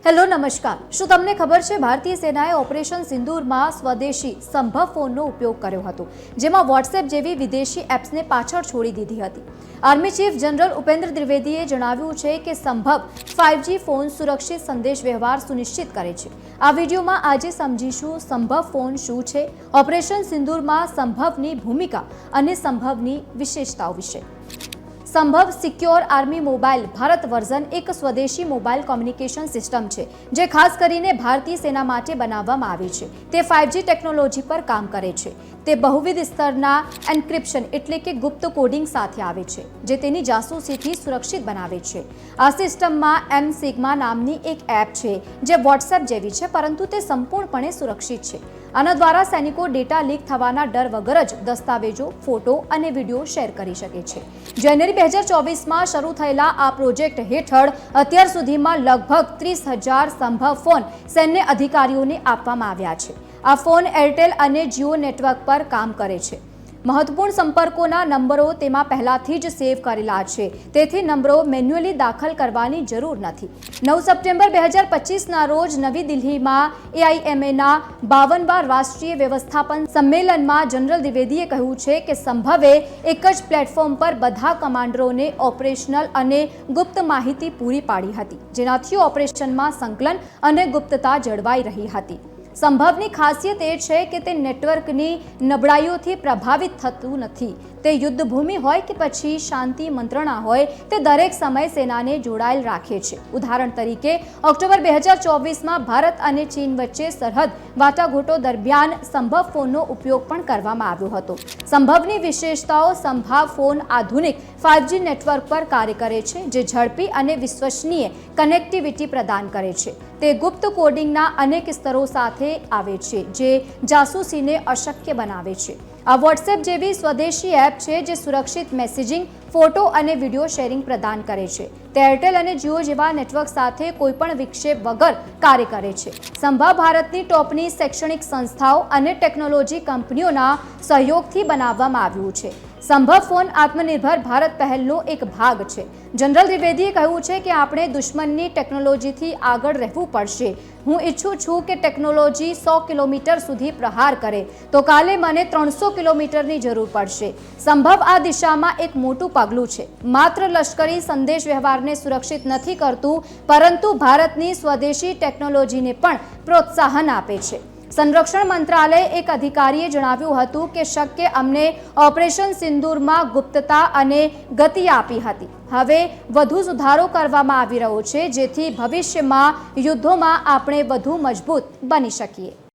Hello નમસ્કાર। શું તમને ખબર છે ભારતીય સેનાએ ઓપરેશન સિંદૂરમાં સ્વદેશી સંભવ ફોનનો ઉપયોગ કર્યો હતો, જેમાં વોટ્સએપ જેવી વિદેશી એપ્સને પાછળ છોડી દીધી હતી। આર્મી ચીફ જનરલ ઉપેન્દ્ર દ્વિવેદીએ જણાવ્યું છે કે સંભવ 5G ફોન સુરક્ષિત સંદેશ વ્યવહાર સુનિશ્ચિત કરે છે। આ વિડીયોમાં આજે સમજીશું સંભવ ફોન શું છે, ઓપરેશન સિંદૂરમાં સંભવની ભૂમિકા અને સંભવની વિશેષતાઓ વિશે। સંભવ secure army mobile Bharat version એક સ્વદેશી મોબાઈલ કોમ્યુનિકેશન સિસ્ટમ છે, જે ખાસ કરીને ભારતીય સેના માટે બનાવવામાં આવી છે। તે 5G ટેકનોલોજી પર કામ કરે છે। તે બહુવિધ સ્તરના એન્ક્રિપ્શન એટલે કે ગુપ્ત કોડિંગ સાથે આવે છે, જે તેની જાસૂસીથી સુરક્ષિત બનાવે છે। આ સિસ્ટમમાં એમ-સિગ્મા નામની એક એપ છે, જે વોટ્સએપ જેવી છે, પરંતુ તે સંપૂર્ણપણે સુરક્ષિત છે। આના દ્વારા સૈનિકો ડેટા લીક થવાના ડર વગર જ દસ્તાવેજો, ફોટો અને વિડીયો શેર કરી શકે છે। જાન્યુઆરી 2024માં શરૂ થયેલા આ પ્રોજેક્ટ હેઠળ અત્યાર સુધીમાં લગભગ 30,000 સંભવ ફોન સૈન્ય અધિકારીઓને આપવામાં આવ્યા છે। આ ફોન એરટેલ અને જીઓ નેટવર્ક પર કામ કરે છે। મહત્વપૂર્ણ સંપર્કોના નંબરો તેમાં પહેલાથી જ સેવ કરેલા છે, તેથી નંબરો મેન્યુઅલી દાખલ કરવાની જરૂર નથી। 9 સપ્ટેમ્બર 2025ના રોજ નવી દિલ્હીમાં AIMAના 52મા રાષ્ટ્રીય વ્યવસ્થાપન સંમેલનમાં જનરલ દ્વિવેદીએ કહ્યું છે કે સંભવે એક જ પ્લેટફોર્મ પર બધા કમાન્ડરોને ઓપરેશનલ અને ગુપ્ત માહિતી પૂરી પાડી હતી, જેનાથી ઓપરેશનમાં સંકલન અને ગુપ્તતા જળવાઈ રહી હતી। સંભવની ખાસિયત એ છે કે તે નેટવર્કની નબળાઈઓથી પ્રભાવિત થતું નથી। તે યુદ્ધભૂમિ હોય કે પછી શાંતિ મંત્રણા હોય, તે દરેક સમય સેનાને જોડાયેલ રાખે છે। ઉદાહરણ તરીકે, ઓક્ટોબર 2024માં ભારત અને ચીન વચ્ચે સરહદ વાટાઘાટો દરમિયાન સંભવ ફોનનો ઉપયોગ પણ કરવામાં આવ્યો હતો। સંભવની વિશેષતાઓ: સંભવ ફોન આધુનિક 5G નેટવર્ક પર કાર્ય કરે છે, જે ઝડપી અને વિશ્વસનીય કનેક્ટિવિટી પ્રદાન કરે છે। તે ગુપ્ત કોડિંગના અનેક સ્તરો સાથે આવે છે, જે જાસૂસીને અશક્ય બનાવે છે। આ વોટ્સએપ જેવી સ્વદેશી એપ છે, જે સુરક્ષિત મેસેજિંગ, ફોટો અને વિડીયો શેરિંગ પ્રદાન કરે છે। તે એરટેલ અને જીઓ જેવા નેટવર્ક સાથે કોઈપણ વિક્ષેપ વગર કાર્ય કરે છે। સંભવ ભારતની ટોપની શૈક્ષણિક સંસ્થાઓ અને ટેકનોલોજી કંપનીઓના સહયોગથી બનાવવામાં આવ્યું છે। સંભવ ફોન આત્મનિર્ભર ભારત પહેલનો એક ભાગ છે। જનરલ દ્વિવેદીએ કહ્યું છે કે આપણે દુશ્મનની ટેકનોલોજીથી આગળ રહેવું પડશે। હું ઈચ્છું છું કે ટેકનોલોજી 100 કિલોમીટર સુધી પ્રહાર કરે, તો કાલે મને 300 કિલોમીટરની જરૂર પડશે। સંભવ આ દિશામાં એક મોટું પગલું છે। માત્ર લશ્કરી સંદેશ વ્યવહારને સુરક્ષિત નથી કરતું, પરંતુ ભારતની સ્વદેશી ટેકનોલોજીને પણ પ્રોત્સાહન આપે છે। સંરક્ષણ મંત્રાલય એક અધિકારીએ જણાવ્યું હતું કે શક્ય અમને ઓપરેશન સિંદૂરમાં ગુપ્તતા અને ગતિ આપી હતી। હવે વધુ સુધારો કરવામાં આવી રહ્યો છે, જેથી ભવિષ્યમાં યુદ્ધોમાં આપણે વધુ મજબૂત બની શકીએ।